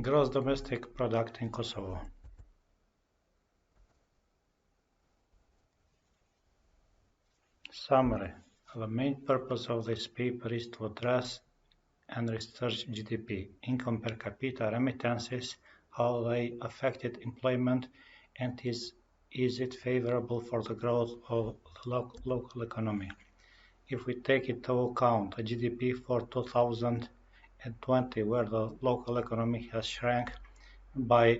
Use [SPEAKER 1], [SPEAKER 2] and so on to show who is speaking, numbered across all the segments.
[SPEAKER 1] Gross domestic product in Kosovo. Summary. The main purpose of this paper is to address and research GDP, income per capita, remittances, how they affected employment, and is it favorable for the growth of the local economy. If we take into account the GDP for 2020, where the local economy has shrank by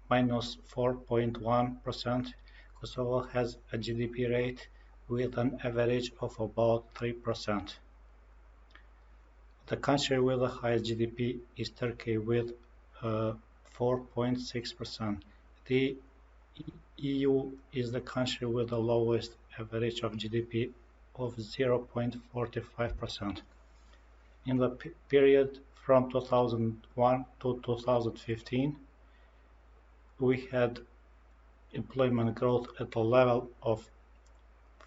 [SPEAKER 1] minus 4.1%, Kosovo has a GDP rate with an average of about 3%. The country with the highest GDP is Turkey with 4.6%. The EU is the country with the lowest average of GDP of 0.45%. In the period from 2001 to 2015, we had employment growth at a level of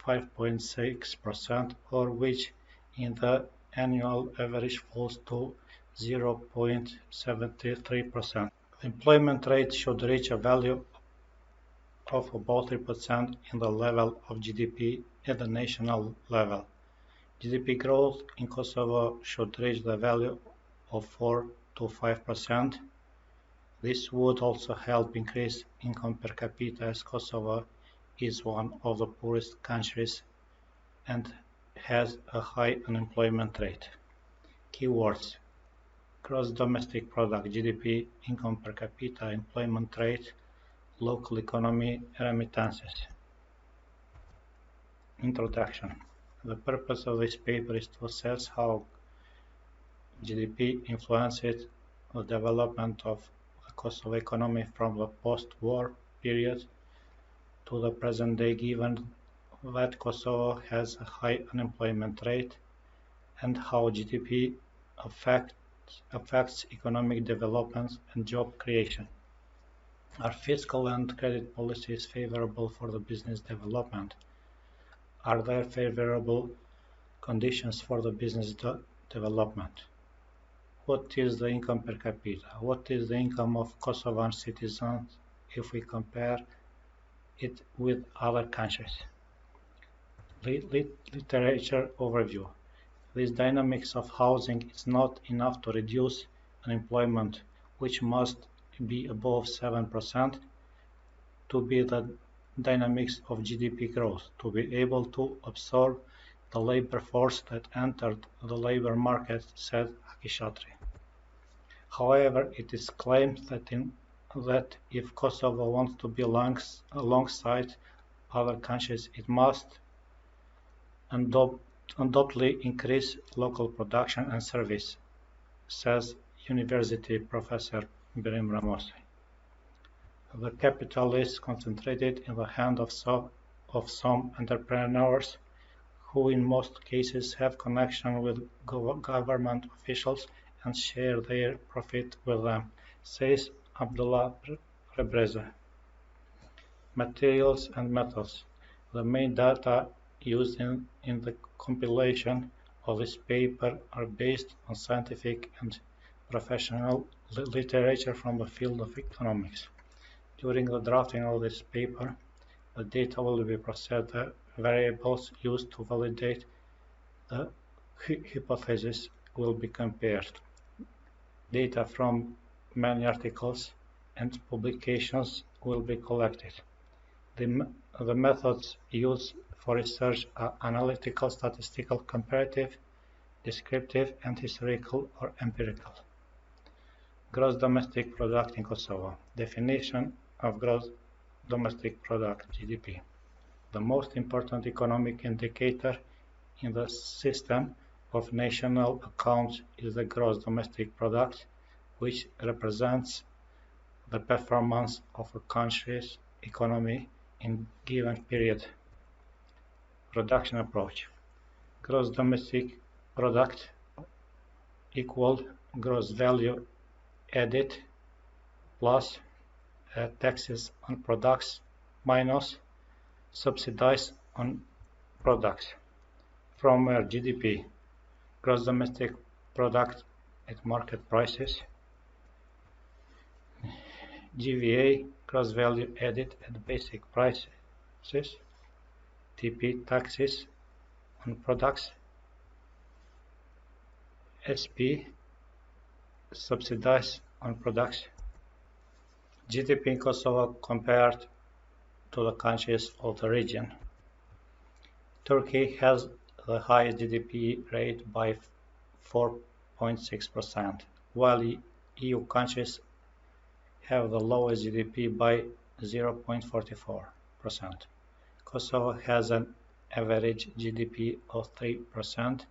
[SPEAKER 1] 5.6%, or which in the annual average falls to 0.73%. The employment rate should reach a value of about 3% in the level of GDP at the national level. GDP growth in Kosovo should reach the value of 4 to 5%. This would also help increase income per capita, as Kosovo is one of the poorest countries and has a high unemployment rate. Keywords: gross domestic product, GDP, income per capita, employment rate, local economy, remittances. Introduction. The purpose of this paper is to assess how GDP influenced the development of the Kosovo economy from the post-war period to the present day, given that Kosovo has a high unemployment rate, and how GDP affects economic development and job creation. Are fiscal and credit policies favorable for the business development? Are there favorable conditions for the business development? What is the income per capita? What is the income of Kosovan citizens if we compare it with other countries? Literature overview. This dynamics of housing is not enough to reduce unemployment, which must be above 7%, to be the dynamics of GDP growth, to be able to absorb the labor force that entered the labor market, said Akishatri. However, it is claimed that if Kosovo wants to be alongside other countries, it must undoubtedly increase local production and service, says University Professor Birim Ramosi. The capital is concentrated in the hand of some entrepreneurs who in most cases have connection with government officials and share their profit with them, says Abdullah Rebreza. Materials and methods. The main data used in the compilation of this paper are based on scientific and professional literature from the field of economics. During the drafting of this paper, the data will be processed, the variables used to validate the hypothesis will be compared. Data from many articles and publications will be collected. The methods used for research are analytical, statistical, comparative, descriptive, and historical or empirical. Gross domestic product in Kosovo. Definition of gross domestic product, GDP. The most important economic indicator in the system of national accounts is the gross domestic product, which represents the performance of a country's economy in a given period. Production approach. Gross domestic product equal gross value added plus taxes on products minus subsidies on products. From where GDP, gross domestic product at market prices, GVA, gross value added at basic prices, TP, taxes on products, SP, subsidies on products. GDP in Kosovo compared to the countries of the region. Turkey has the highest GDP rate by 4.6%, while EU countries have the lowest GDP by 0.44%. Kosovo has an average GDP of 3%,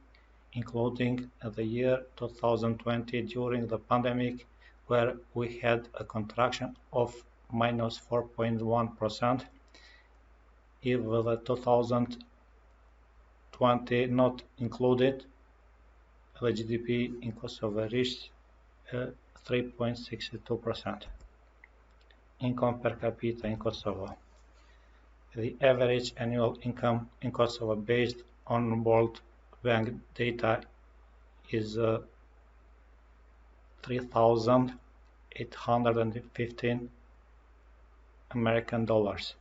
[SPEAKER 1] including the year 2020 during the pandemic, where we had a contraction of minus 4.1%. If the 2020 not included, the GDP in Kosovo reached 3.62%. Income per capita in Kosovo. The average annual income in Kosovo based on World Bank data is $3,815 American dollars.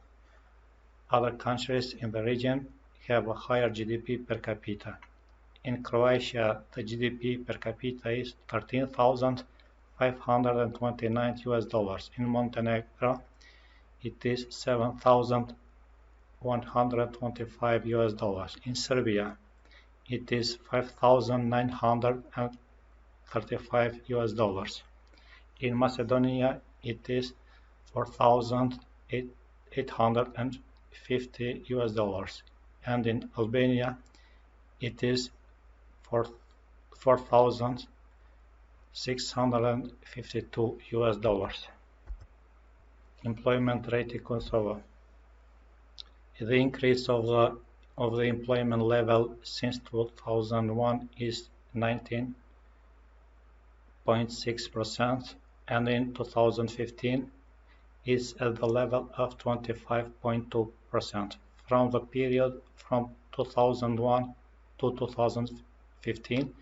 [SPEAKER 1] Other countries in the region have a higher GDP per capita. In Croatia, the GDP per capita is $13,529 In Montenegro, it is $7,125 In Serbia, it is $5,935 In Macedonia, it is $4,850 and in Albania, it is $4,652. Employment rate in Kosovo. The increase of the employment level since 2001 is 19.6%, and in 2015 is at the level of 25.2%. From the period from 2001 to 2015,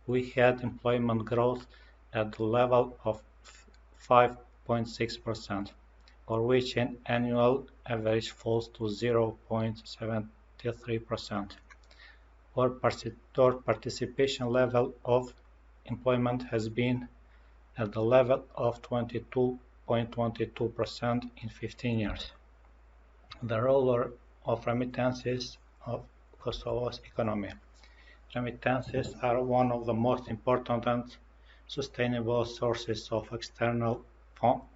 [SPEAKER 1] we had employment growth at the level of 5.6%, or which an annual average falls to 0.73%. Our participation level of employment has been at the level of 22.22% in 15 years. The role of remittances of Kosovo's economy. Remittances are one of the most important and sustainable sources of external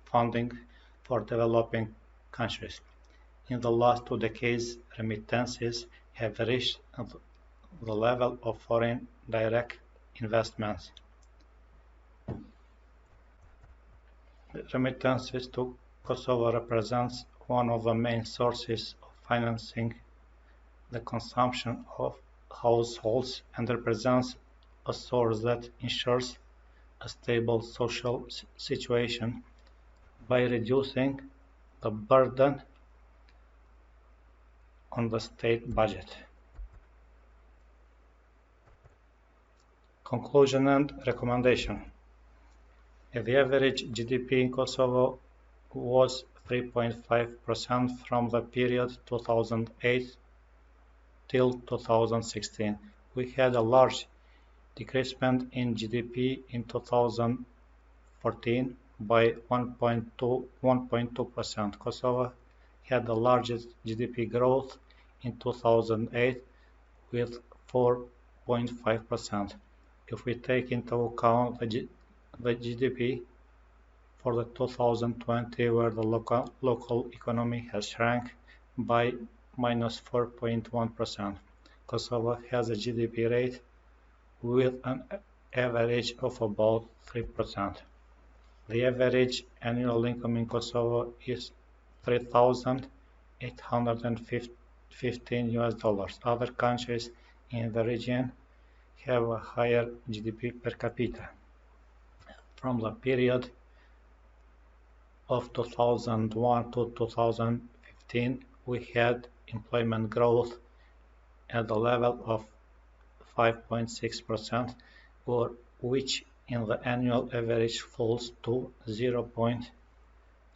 [SPEAKER 1] funding for developing countries. In the last 2 decades, remittances have reached the level of foreign direct investments. Remittances to Kosovo represents one of the main sources of financing the consumption of households and represents a source that ensures a stable social situation by reducing the burden on the state budget. Conclusion and recommendation. The average GDP in Kosovo was 3.5% from the period 2008 till 2016. We had a large decreasement in GDP in 2014 by 1.2%. Kosovo had the largest GDP growth in 2008 with 4.5%. If we take into account the GDP for the 2020, where the local economy has shrunk by minus 4.1%. Kosovo has a GDP rate with an average of about 3%. The average annual income in Kosovo is $3,815. Other countries in the region have a higher GDP per capita. From the period of 2001 to 2015, we had employment growth at the level of 5.6%, or which in the annual average falls to 0.73%.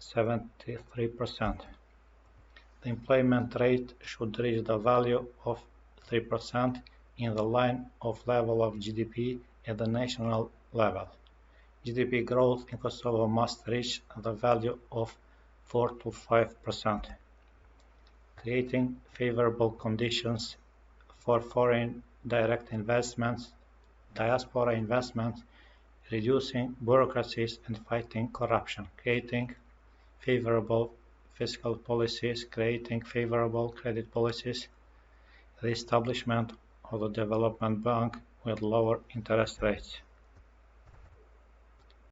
[SPEAKER 1] 73%. The employment rate should reach the value of 3% in the line of level of GDP at the national level. GDP growth in Kosovo must reach the value of 4 to 5%. Creating favorable conditions for foreign direct investments, diaspora investments, reducing bureaucracies and fighting corruption, creating favorable fiscal policies, creating favorable credit policies, the establishment of the development bank with lower interest rates.